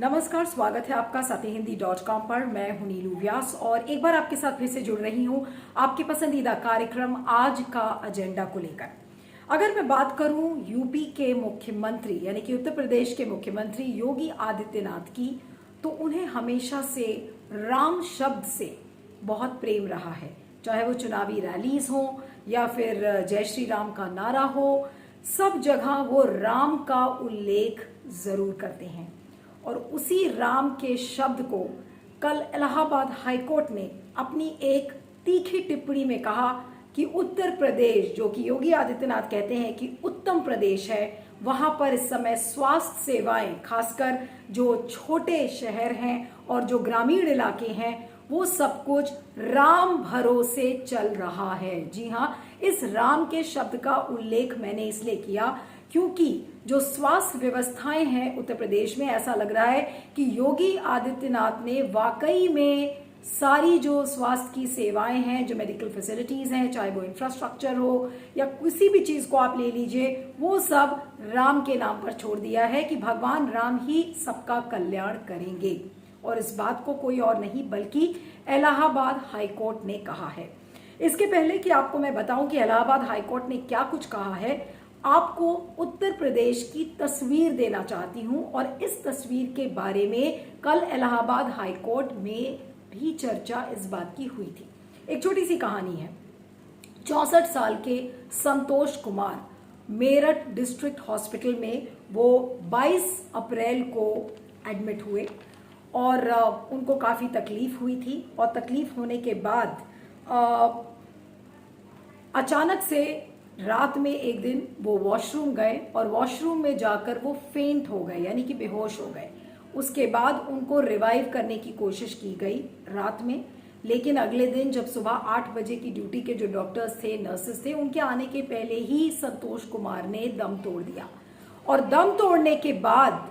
नमस्कार, स्वागत है आपका सत्यहिंदी.com पर। मैं हूं नीलू व्यास और एक बार आपके साथ फिर से जुड़ रही हूं आपके पसंदीदा कार्यक्रम आज का एजेंडा को लेकर। अगर मैं बात करूं यूपी के मुख्यमंत्री यानी कि उत्तर प्रदेश के मुख्यमंत्री योगी आदित्यनाथ की, तो उन्हें हमेशा से राम शब्द से बहुत प्रेम रहा है। चाहे वो चुनावी रैलीज हो या फिर जय श्री राम का नारा हो, सब जगह वो राम का उल्लेख जरूर करते हैं। और उसी राम के शब्द को कल इलाहाबाद हाईकोर्ट ने अपनी एक तीखी टिप्पणी में कहा कि उत्तर प्रदेश, जो कि योगी आदित्यनाथ कहते हैं कि उत्तम प्रदेश है, वहां पर इस समय स्वास्थ्य सेवाएं, खासकर जो छोटे शहर हैं और जो ग्रामीण इलाके हैं, वो सब कुछ राम भरोसे चल रहा है। जी हाँ, इस राम के शब्द का उल्लेख मैंने इसलिए किया क्योंकि जो स्वास्थ्य व्यवस्थाएं हैं उत्तर प्रदेश में, ऐसा लग रहा है कि योगी आदित्यनाथ ने वाकई में सारी जो स्वास्थ्य की सेवाएं हैं, जो मेडिकल फैसिलिटीज हैं, चाहे वो इंफ्रास्ट्रक्चर हो या किसी भी चीज को आप ले लीजिए, वो सब राम के नाम पर छोड़ दिया है कि भगवान राम ही सबका कल्याण करेंगे। और इस बात को कोई और नहीं बल्कि इलाहाबाद हाईकोर्ट ने कहा है। इसके पहले कि आपको मैं बताऊं कि इलाहाबाद हाईकोर्ट ने क्या कुछ कहा है, आपको उत्तर प्रदेश की तस्वीर देना चाहती हूं। और इस तस्वीर के बारे में कल इलाहाबाद हाईकोर्ट में भी चर्चा इस बात की हुई थी। एक छोटी सी कहानी है। 64 साल के संतोष कुमार मेरठ डिस्ट्रिक्ट हॉस्पिटल में वो 22 अप्रैल को एडमिट हुए और उनको काफी तकलीफ हुई थी। और तकलीफ होने के बाद अचानक से रात में एक दिन वो वॉशरूम गए और वॉशरूम में जाकर वो फेंट हो गए, यानी कि बेहोश हो गए। उसके बाद उनको रिवाइव करने की कोशिश की गई रात में, लेकिन अगले दिन जब सुबह 8 बजे की ड्यूटी के जो डॉक्टर्स थे, नर्सेस थे, उनके आने के पहले ही संतोष कुमार ने दम तोड़ दिया। और दम तोड़ने के बाद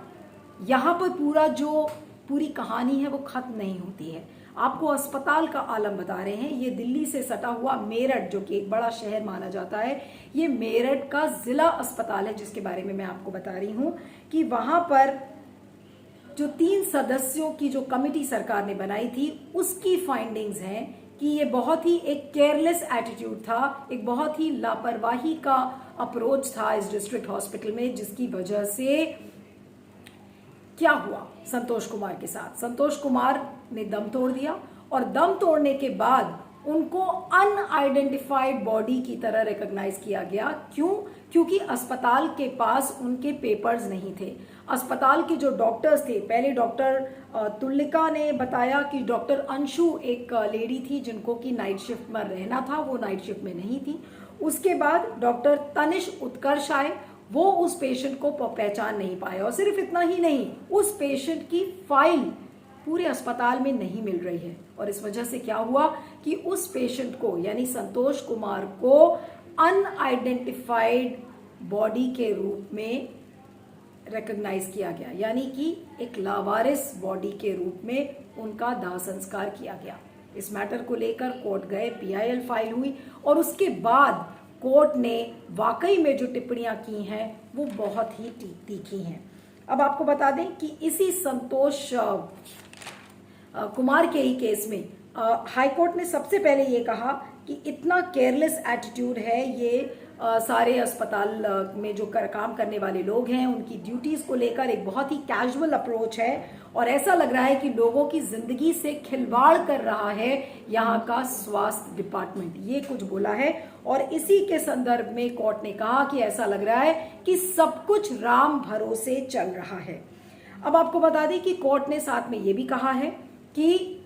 यहाँ पर पूरी कहानी है वो खत्म नहीं होती है। आपको अस्पताल का आलम बता रहे हैं। ये दिल्ली से सटा हुआ मेरठ, जो कि एक बड़ा शहर माना जाता है, ये मेरठ का जिला अस्पताल है, जिसके बारे में मैं आपको बता रही हूं कि वहां पर जो 3 सदस्यों की जो कमिटी सरकार ने बनाई थी, उसकी फाइंडिंग्स हैं कि ये बहुत ही एक केयरलेस एटीट्यूड था, एक बहुत ही लापरवाही का अप्रोच था इस डिस्ट्रिक्ट हॉस्पिटल में, जिसकी वजह से क्या हुआ संतोष कुमार के साथ। संतोष कुमार ने दम तोड़ दिया और दम तोड़ने के बाद उनको अनआइडेंटिफाइड बॉडी की तरह रिकॉग्नाइज किया गया। क्यों? क्योंकि अस्पताल के पास उनके पेपर्स नहीं थे। अस्पताल के जो डॉक्टर्स थे, पहले डॉक्टर तुलिका ने बताया कि डॉक्टर अंशु एक लेडी थी जिनको कि नाइट शिफ्ट में रहना था, वो नाइट शिफ्ट में नहीं थी। उसके बाद डॉक्टर तनिष उत्कर्ष आए, वो उस पेशेंट को पहचान नहीं पाए। और सिर्फ इतना ही नहीं, उस पेशेंट की फाइल पूरे अस्पताल में नहीं मिल रही है। और इस वजह से क्या हुआ कि उस पेशेंट को, यानी संतोष कुमार को, अनआइडेंटिफाइड बॉडी के रूप में रिकॉग्नाइज किया गया, यानी कि एक लावारिस बॉडी के रूप में उनका दाह संस्कार किया गया। इस मैटर को लेकर कोर्ट गए, PIL फाइल हुई और उसके बाद कोर्ट ने वाकई में जो टिप्पणियां की हैं वो बहुत ही तीखी हैं। अब आपको बता दें कि इसी संतोष कुमार के ही केस में हाईकोर्ट ने सबसे पहले ये कहा कि इतना केयरलेस एटीट्यूड है ये सारे अस्पताल में जो काम करने वाले लोग हैं, उनकी ड्यूटीज को लेकर एक बहुत ही कैजुअल अप्रोच है और ऐसा लग रहा है कि लोगों की जिंदगी से खिलवाड़ कर रहा है यहाँ का स्वास्थ्य डिपार्टमेंट। ये कुछ बोला है और इसी के संदर्भ में कोर्ट ने कहा कि ऐसा लग रहा है कि सब कुछ राम भरोसे चल रहा है। अब आपको बता दें कि कोर्ट ने साथ में ये भी कहा है कि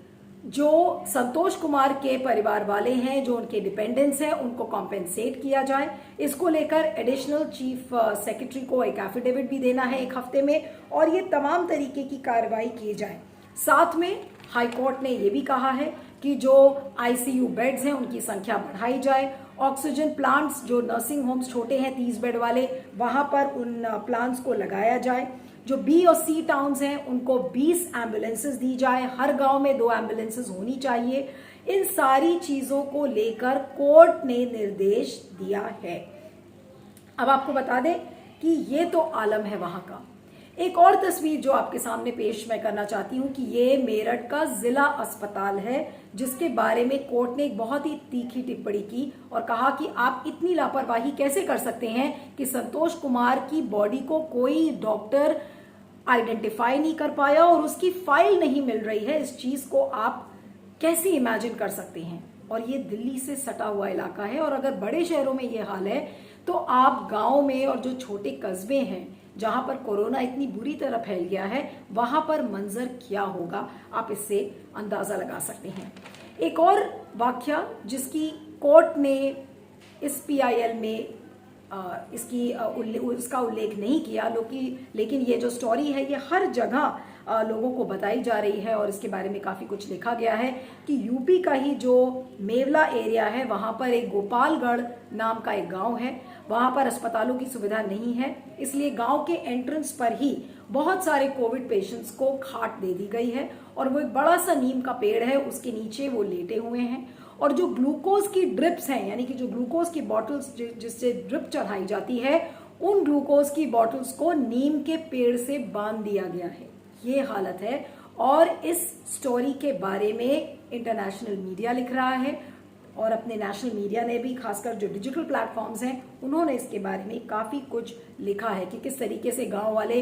जो संतोष कुमार के परिवार वाले हैं, जो उनके डिपेंडेंट्स हैं, उनको कॉम्पेंसेट किया जाए। इसको लेकर एडिशनल चीफ सेक्रेटरी को एक एफिडेविट भी देना है 1 हफ्ते में और ये तमाम तरीके की कार्रवाई की जाए। साथ में हाईकोर्ट ने ये भी कहा है कि जो ICU बेड्स हैं उनकी संख्या बढ़ाई जाए। ऑक्सीजन प्लांट्स, जो नर्सिंग होम्स छोटे हैं 30 बेड वाले, वहां पर उन प्लांट्स को लगाया जाए। जो B और C टाउन्स हैं उनको 20 एम्बुलेंसेस दी जाए, हर गांव में 2 एम्बुलेंसेस होनी चाहिए। इन सारी चीजों को लेकर कोर्ट ने निर्देश दिया है। अब आपको बता दें कि ये तो आलम है वहां का, एक और तस्वीर जो आपके सामने पेश मैं करना चाहती हूँ कि ये मेरठ का जिला अस्पताल है, जिसके बारे में कोर्ट ने एक बहुत ही तीखी टिप्पणी की और कहा कि आप इतनी लापरवाही कैसे कर सकते हैं कि संतोष कुमार की बॉडी को कोई डॉक्टर आइडेंटिफाई नहीं कर पाया और उसकी फाइल नहीं मिल रही है। इस चीज को आप कैसे इमेजिन कर सकते हैं? और ये दिल्ली से सटा हुआ इलाका है, और अगर बड़े शहरों में ये हाल है तो आप गांव में और जो छोटे कस्बे हैं जहां पर कोरोना इतनी बुरी तरह फैल गया है, वहां पर मंजर क्या होगा, आप इससे अंदाजा लगा सकते हैं। एक और वाकया जिसकी कोर्ट ने इस पीआईएल में इसका उल्लेख नहीं किया, लेकिन ये जो स्टोरी है ये हर जगह लोगों को बताई जा रही है और इसके बारे में काफ़ी कुछ लिखा गया है कि यूपी का ही जो मेवला एरिया है वहाँ पर एक गोपालगढ़ नाम का एक गांव है, वहाँ पर अस्पतालों की सुविधा नहीं है, इसलिए गांव के एंट्रेंस पर ही बहुत सारे कोविड पेशेंट्स को खाट दे दी गई है और वो एक बड़ा सा नीम का पेड़ है, उसके नीचे वो लेटे हुए हैं और जो ग्लूकोज की ड्रिप्स हैं, यानी कि जो ग्लूकोज की बॉटल्स जिससे ड्रिप चढ़ाई जाती है, उन ग्लूकोज की बॉटल्स को नीम के पेड़ से बांध दिया गया है। ये हालत है और इस स्टोरी के बारे में इंटरनेशनल मीडिया लिख रहा है और अपने नेशनल मीडिया ने भी, खासकर जो डिजिटल प्लेटफॉर्म्स हैं, उन्होंने इसके बारे में काफ़ी कुछ लिखा है कि किस तरीके से गांव वाले,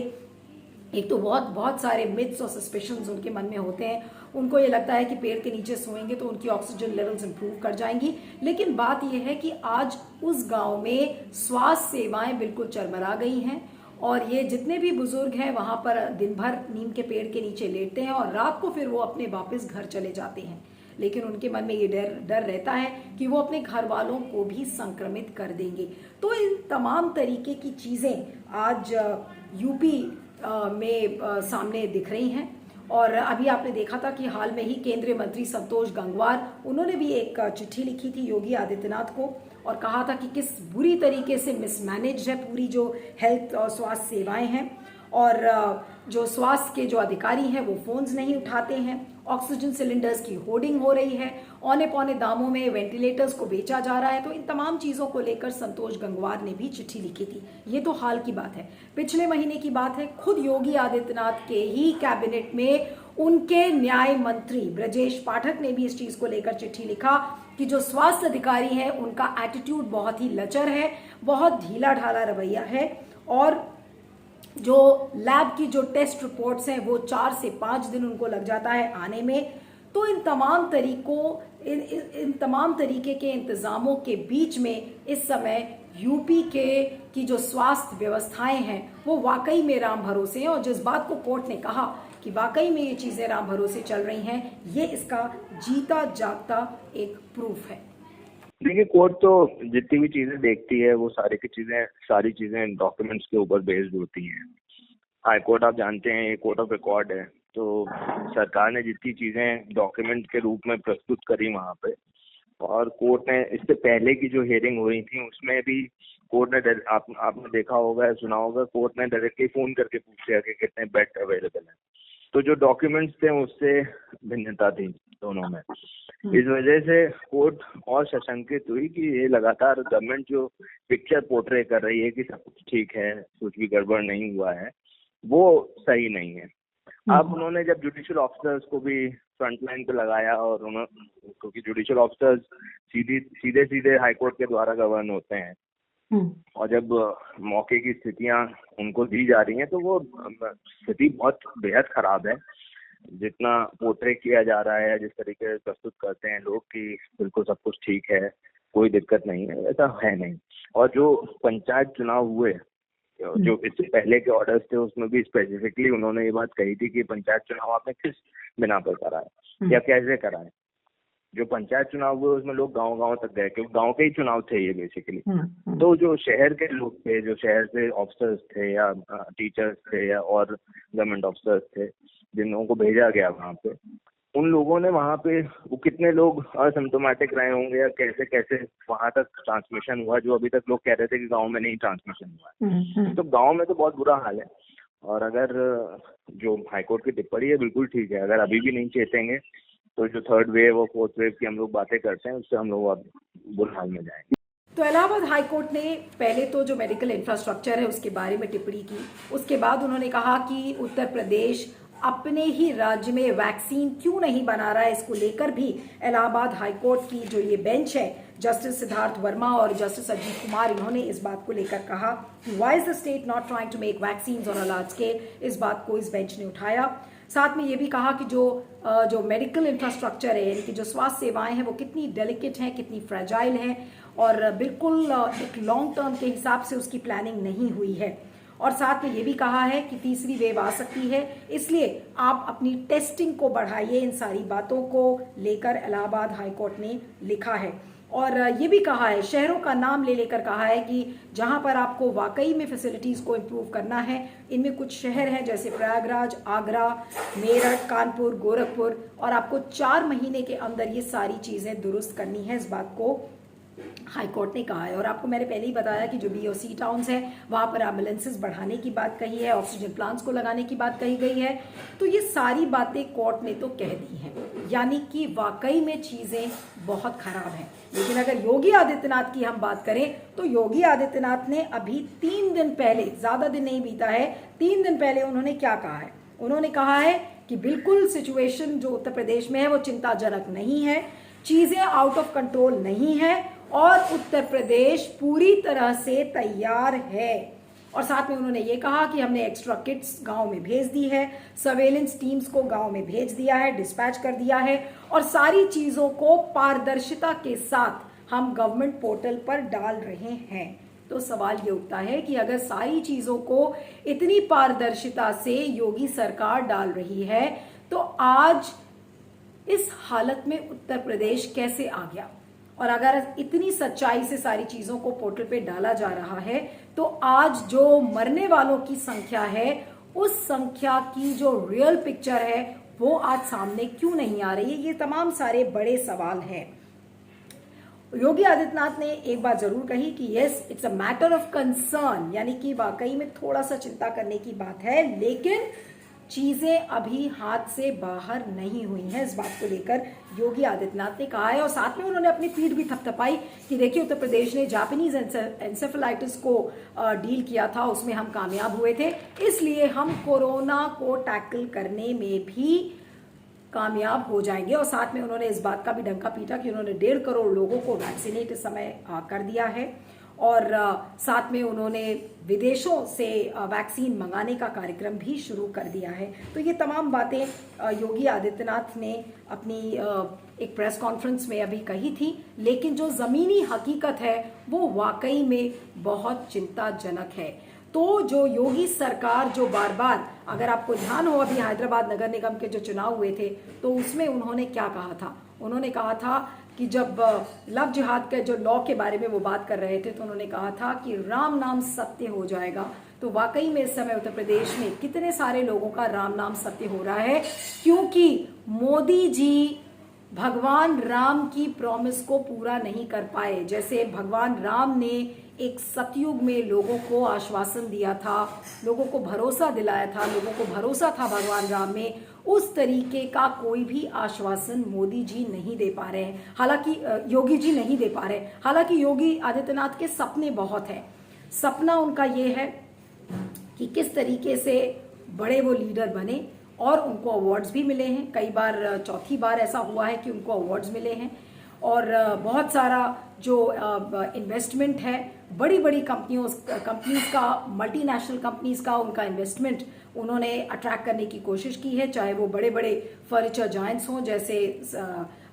एक तो बहुत सारे मिथ्स और सस्पिशंस उनके मन में होते हैं। उनको ये लगता है कि पेड़ के नीचे सोएंगे तो उनकी ऑक्सीजन लेवल्स इंप्रूव कर जाएंगी, लेकिन बात यह है कि आज उस गांव में स्वास्थ्य सेवाएं बिल्कुल चरमरा गई हैं और ये जितने भी बुजुर्ग हैं वहां पर दिन भर नीम के पेड़ के नीचे लेटते हैं और रात को फिर वो अपने वापस घर चले जाते हैं, लेकिन उनके मन में ये डर रहता है कि वो अपने घर वालों को भी संक्रमित कर देंगे। तो इन तमाम तरीके की चीज़ें आज यूपी में सामने दिख रही हैं। और अभी आपने देखा था कि हाल में ही केंद्रीय मंत्री संतोष गंगवार, उन्होंने भी एक चिट्ठी लिखी थी योगी आदित्यनाथ को और कहा था कि किस बुरी तरीके से मिसमैनेज है पूरी जो हेल्थ और स्वास्थ्य सेवाएं हैं और जो स्वास्थ्य के जो अधिकारी हैं वो फोन्स नहीं उठाते हैं, ऑक्सीजन सिलेंडर्स की होर्डिंग हो रही है, औने पौने दामों में वेंटिलेटर्स को बेचा जा रहा है। तो इन तमाम चीज़ों को लेकर संतोष गंगवार ने भी चिट्ठी लिखी थी। ये तो हाल की बात है, पिछले महीने की बात है। खुद योगी आदित्यनाथ के ही कैबिनेट में उनके न्याय मंत्री ब्रजेश पाठक ने भी इस चीज़ को लेकर चिट्ठी लिखा कि जो स्वास्थ्य अधिकारी हैं उनका एटीट्यूड बहुत ही लचर है, बहुत ढीला ढाला रवैया है और जो लैब की जो टेस्ट रिपोर्ट्स हैं वो 4 से 5 दिन उनको लग जाता है आने में। तो इन तमाम तरीके के इंतजामों के बीच में इस समय यूपी की जो स्वास्थ्य व्यवस्थाएं हैं वो वाकई में राम भरोसे हैं और जिस बात को कोर्ट ने कहा कि वाकई में ये चीजें राम भरोसे चल रही हैं, ये इसका जीता जागता एक प्रूफ है। देखिए, कोर्ट तो जितनी भी चीजें देखती है वो सारी चीजें डॉक्यूमेंट्स के ऊपर बेस्ड होती हैं। हाई कोर्ट आप जानते हैं ये कोर्ट ऑफ रिकॉर्ड है, तो सरकार ने जितनी चीजें डॉक्यूमेंट के रूप में प्रस्तुत करी वहाँ पे, और कोर्ट ने इससे पहले की जो हियरिंग हुई थी उसमें भी कोर्ट ने आपने देखा होगा, सुना होगा, कोर्ट ने डायरेक्टली फोन करके पूछ लिया कि कितने बेड अवेलेबल है। तो जो डॉक्यूमेंट्स थे उससे भिन्नता थी दोनों में। इस वजह से कोर्ट और सशंकित हुई कि ये लगातार गवर्नमेंट जो पिक्चर पोर्ट्रे कर रही है कि सब कुछ ठीक है, कुछ भी गड़बड़ नहीं हुआ है, वो सही नहीं है। अब उन्होंने जब जुडिशियल ऑफिसर्स को भी फ्रंट लाइन पे लगाया और क्योंकि जुडिशियल ऑफिसर्स सीधे हाईकोर्ट के द्वारा गवर्न होते हैं और जब मौके की स्थितियां उनको दी जा रही हैं तो वो स्थिति बहुत बेहद खराब है। जितना पोर्ट्रे किया जा रहा है, जिस तरीके से प्रस्तुत करते हैं लोग कि बिल्कुल सब कुछ ठीक है, कोई दिक्कत नहीं है, ऐसा है नहीं। और जो पंचायत चुनाव हुए, जो इससे पहले के ऑर्डर्स थे, उसमें भी स्पेसिफिकली उन्होंने ये बात कही थी कि पंचायत चुनाव आपने किस बिना पर कराए या कैसे कराए। जो पंचायत चुनाव हुए उसमें लोग गांव तक गए क्योंकि गांव के ही चुनाव थे ये बेसिकली। तो जो शहर के लोग थे, जो शहर से ऑफिसर्स थे या टीचर्स थे या और गवर्नमेंट ऑफिसर्स थे जिन लोगों को भेजा गया वहां पे, उन लोगों ने वहां पे वो कितने लोग असिम्प्टोमेटिक रहे होंगे या कैसे कैसे वहां तक ट्रांसमिशन हुआ, जो अभी तक लोग कह रहे थे कि गांव में नहीं ट्रांसमिशन हुआ। तो गांव में तो बहुत बुरा हाल है। और अगर जो हाईकोर्ट की टिप्पणी है बिल्कुल ठीक है, अगर अभी भी नहीं चेतेंगे तो जो 3rd वेव और 4th वेव की हम लोग बातें करते हैं उससे हम लोग अब बुरे हाल में जाएंगे। तो इलाहाबाद हाई कोर्ट ने पहले तो जो मेडिकल इंफ्रास्ट्रक्चर है उसके बारे में टिप्पणी की। उसके बाद उन्होंने कहा कि उत्तर प्रदेश अपने ही राज्य में वैक्सीन क्यों नहीं बना रहा है, इसको लेकर भी इलाहाबाद हाई कोर्ट की जो ये बेंच है, जस्टिस सिद्धार्थ वर्मा और जस्टिस अजीत कुमार, इन्होंने इस बात को लेकर कहा कि why is the state not trying to make vaccine on a large scale. इस बात को इस बेंच ने उठाया। साथ में ये भी कहा कि जो मेडिकल इंफ्रास्ट्रक्चर है, यानी कि जो स्वास्थ्य सेवाएं हैं, वो कितनी डेलिकेट हैं, कितनी फ्रेजाइल हैं और बिल्कुल एक लॉन्ग टर्म के हिसाब से उसकी प्लानिंग नहीं हुई है। और साथ में ये भी कहा है कि तीसरी वेव आ सकती है, इसलिए आप अपनी टेस्टिंग को बढ़ाइए। इन सारी बातों को लेकर इलाहाबाद हाई कोर्ट ने लिखा है। और ये भी कहा है, शहरों का नाम ले लेकर कहा है कि जहां पर आपको वाकई में फैसिलिटीज को इम्प्रूव करना है, इनमें कुछ शहर हैं जैसे प्रयागराज, आगरा, मेरठ, कानपुर, गोरखपुर, और आपको 4 महीने के अंदर ये सारी चीजें दुरुस्त करनी है। इस बात को हाई कोर्ट ने कहा है। और आपको मैंने पहले ही बताया कि जो बीओसी टाउन्स हैं वहां पर एम्बुलेंसेस बढ़ाने की बात कही है, ऑक्सीजन प्लांट्स को लगाने की बात कही गई है। तो ये सारी बातें कोर्ट ने तो कह दी हैं, यानी कि वाकई में चीजें बहुत खराब हैं। लेकिन अगर योगी आदित्यनाथ की हम बात करें तो योगी आदित्यनाथ ने अभी 3 दिन पहले, ज्यादा दिन नहीं बीता है, 3 दिन पहले उन्होंने क्या कहा है? उन्होंने कहा है कि बिल्कुल सिचुएशन जो उत्तर प्रदेश में है वो चिंताजनक नहीं है, चीजें आउट ऑफ कंट्रोल नहीं है और उत्तर प्रदेश पूरी तरह से तैयार है। और साथ में उन्होंने ये कहा कि हमने एक्स्ट्रा किट्स गांव में भेज दी है, सर्वेलेंस टीम्स को गांव में भेज दिया है, डिस्पैच कर दिया है और सारी चीजों को पारदर्शिता के साथ हम गवर्नमेंट पोर्टल पर डाल रहे हैं। तो सवाल ये उठता है कि अगर सारी चीजों को इतनी पारदर्शिता से योगी सरकार डाल रही है तो आज इस हालत में उत्तर प्रदेश कैसे आ गया? और अगर इतनी सच्चाई से सारी चीजों को पोर्टल पे डाला जा रहा है तो आज जो मरने वालों की संख्या है, उस संख्या की जो रियल पिक्चर है वो आज सामने क्यों नहीं आ रही है? ये तमाम सारे बड़े सवाल हैं। योगी आदित्यनाथ ने एक बात जरूर कही कि yes, it's a matter of concern, यानी कि वाकई में थोड़ा सा चिंता करने की बात है, लेकिन चीजें अभी हाथ से बाहर नहीं हुई हैं। इस बात को लेकर योगी आदित्यनाथ ने कहा है। और साथ में उन्होंने अपनी पीठ भी थपथपाई कि देखिए, उत्तर प्रदेश ने जापानीज एंसेफेलाइटिस को डील किया था, उसमें हम कामयाब हुए थे, इसलिए हम कोरोना को टैकल करने में भी कामयाब हो जाएंगे। और साथ में उन्होंने इस बात का भी डंका पीटा कि उन्होंने 1.5 करोड़ लोगों को वैक्सीनेट इस समय कर दिया है। और साथ में उन्होंने विदेशों से वैक्सीन मंगाने का कार्यक्रम भी शुरू कर दिया है। तो ये तमाम बातें योगी आदित्यनाथ ने अपनी एक प्रेस कॉन्फ्रेंस में अभी कही थी, लेकिन जो जमीनी हकीकत है वो वाकई में बहुत चिंताजनक है। तो जो योगी सरकार जो बार बार, अगर आपको ध्यान हो, अभी हैदराबाद नगर निगम के जो चुनाव हुए थे तो उसमें उन्होंने क्या कहा था? उन्होंने कहा था कि जब लव जिहाद के जो लॉ के बारे में वो बात कर रहे थे तो उन्होंने कहा था कि राम नाम सत्य हो जाएगा। तो वाकई में इस समय उत्तर प्रदेश में कितने सारे लोगों का राम नाम सत्य हो रहा है, क्योंकि मोदी जी भगवान राम की प्रॉमिस को पूरा नहीं कर पाए। जैसे भगवान राम ने एक सतयुग में लोगों को आश्वासन दिया था, लोगों को भरोसा दिलाया था, लोगों को भरोसा था भगवान राम में, उस तरीके का कोई भी आश्वासन मोदी जी नहीं दे पा रहे हैं, हालांकि योगी जी नहीं दे पा रहे। हालांकि योगी आदित्यनाथ के सपने बहुत हैं। सपना उनका ये है कि किस तरीके से बड़े वो लीडर बने और उनको अवार्ड्स भी मिले हैं। कई बार, चौथी बार ऐसा हुआ है कि उनको अवार्ड्स मिले हैं। और बहुत सारा जो इन्वेस्टमेंट है, बड़ी बड़ी कंपनीज का, मल्टीनेशनल कंपनीज का, उनका इन्वेस्टमेंट उन्होंने अट्रैक्ट करने की कोशिश की है, चाहे वो बड़े बड़े फर्नीचर जायंट्स हों जैसे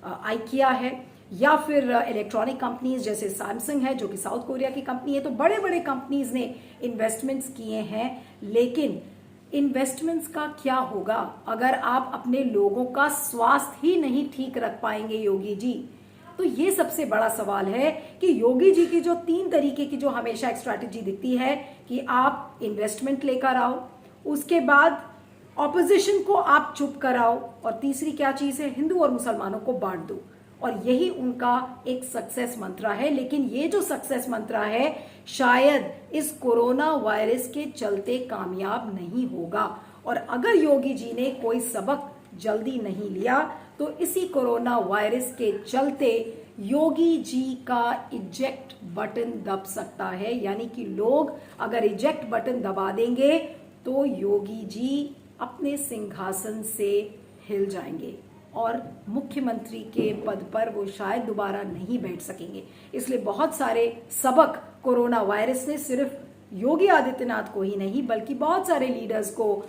आइकिया है, या फिर इलेक्ट्रॉनिक कंपनीज जैसे सैमसंग है जो कि साउथ कोरिया की कंपनी है। तो बड़े बड़े कंपनीज ने इन्वेस्टमेंट्स किए हैं, लेकिन इन्वेस्टमेंट्स का क्या होगा अगर आप अपने लोगों का स्वास्थ्य ही नहीं ठीक रख पाएंगे योगी जी? तो ये सबसे बड़ा सवाल है कि योगी जी की जो 3 तरीके की जो हमेशा एक स्ट्रैटेजी दिखती है कि आप इन्वेस्टमेंट लेकर आओ, उसके बाद ऑपोजिशन को आप चुप कराओ, और तीसरी क्या चीज है, हिंदू और मुसलमानों को बांट दो। और यही उनका एक सक्सेस मंत्रा है। लेकिन ये जो सक्सेस मंत्रा है शायद इस कोरोना वायरस के चलते कामयाब नहीं होगा। और अगर योगी जी ने कोई सबक जल्दी नहीं लिया तो इसी कोरोना वायरस के चलते योगी जी का इजेक्ट बटन दब सकता है। यानी कि लोग अगर इजेक्ट बटन दबा देंगे तो योगी जी अपने सिंहासन से हिल जाएंगे और मुख्यमंत्री के पद पर वो शायद दोबारा नहीं बैठ सकेंगे। इसलिए बहुत सारे सबक कोरोना वायरस ने सिर्फ योगी आदित्यनाथ को ही नहीं बल्कि बहुत सारे लीडर्स को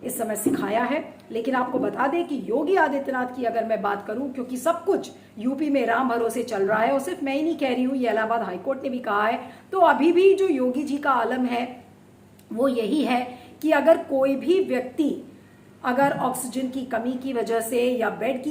इस समय सिखाया है। लेकिन आपको बता दें कि योगी आदित्यनाथ की अगर मैं बात करूं, क्योंकि सब कुछ यूपी में राम भरोसे चल रहा है और सिर्फ मैं ही नहीं कह रही हूं, ये इलाहाबाद हाईकोर्ट ने भी कहा है, तो अभी भी जो योगी जी का आलम है वो यही है कि अगर कोई भी व्यक्ति अगर ऑक्सीजन की कमी की वजह से या बेड की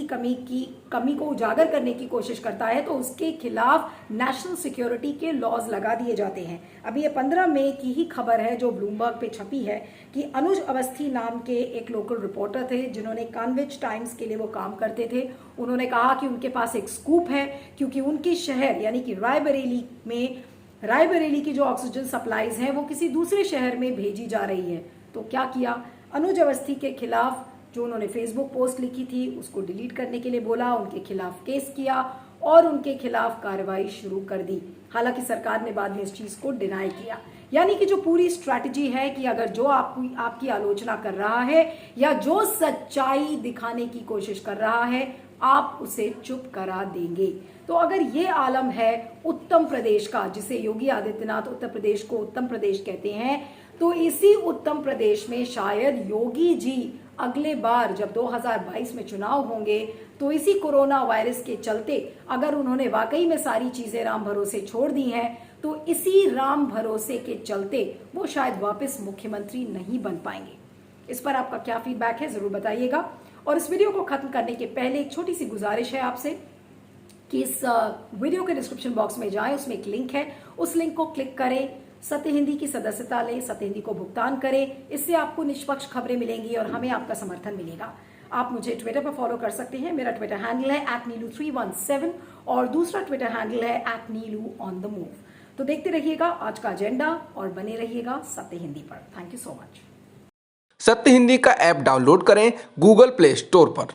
कमी को उजागर करने की कोशिश करता है तो उसके खिलाफ नेशनल सिक्योरिटी के लॉज लगा दिए जाते हैं। अभी ये 15 मई की ही खबर है जो ब्लूमबर्ग पे छपी है कि अनुज अवस्थी नाम के एक लोकल रिपोर्टर थे जिन्होंने कॉन्वेज टाइम्स के लिए वो काम करते थे। उन्होंने कहा कि उनके पास एक स्कूप है क्योंकि उनकी शहर यानी कि रायबरेली की जो ऑक्सीजन सप्लाईज हैं वो किसी दूसरे शहर में भेजी जा रही है। तो क्या किया, अनुज अवस्थी के खिलाफ जो उन्होंने फेसबुक पोस्ट लिखी थी उसको डिलीट करने के लिए बोला, उनके खिलाफ केस किया और उनके खिलाफ कार्रवाई शुरू कर दी। हालांकि सरकार ने बाद में इस चीज को डिनाई किया। यानी कि जो पूरी स्ट्रैटेजी है कि अगर जो आपकी आलोचना कर रहा है या जो सच्चाई दिखाने की कोशिश कर रहा है आप उसे चुप करा देंगे। तो अगर ये आलम है उत्तम प्रदेश का, जिसे योगी आदित्यनाथ उत्तर प्रदेश को उत्तम प्रदेश कहते हैं, तो इसी उत्तम प्रदेश में शायद योगी जी अगले बार जब 2022 में चुनाव होंगे तो इसी कोरोना वायरस के चलते अगर उन्होंने वाकई में सारी चीजें राम भरोसे छोड़ दी हैं तो इसी राम भरोसे के चलते वो शायद वापस मुख्यमंत्री नहीं बन पाएंगे। इस पर आपका क्या फीडबैक है जरूर बताइएगा। और इस वीडियो को खत्म करने के पहले एक छोटी सी गुजारिश है आपसे कि इस वीडियो के डिस्क्रिप्शन बॉक्स में जाएं, उसमें एक लिंक है, उस लिंक को क्लिक करें, सत्य हिंदी की सदस्यता लें, सत्य हिंदी को भुगतान करें। इससे आपको निष्पक्ष खबरें मिलेंगी और हमें आपका समर्थन मिलेगा। आप मुझे ट्विटर पर फॉलो कर सकते हैं, मेरा ट्विटर हैंडल है @neelu317 और दूसरा ट्विटर हैंडल है @neelu_on_the_move। तो देखते रहिएगा आज का एजेंडा और बने रहिएगा सत्य हिंदी पर। Thank you so much. सत्य हिंदी का ऐप डाउनलोड करें गूगल प्ले स्टोर पर।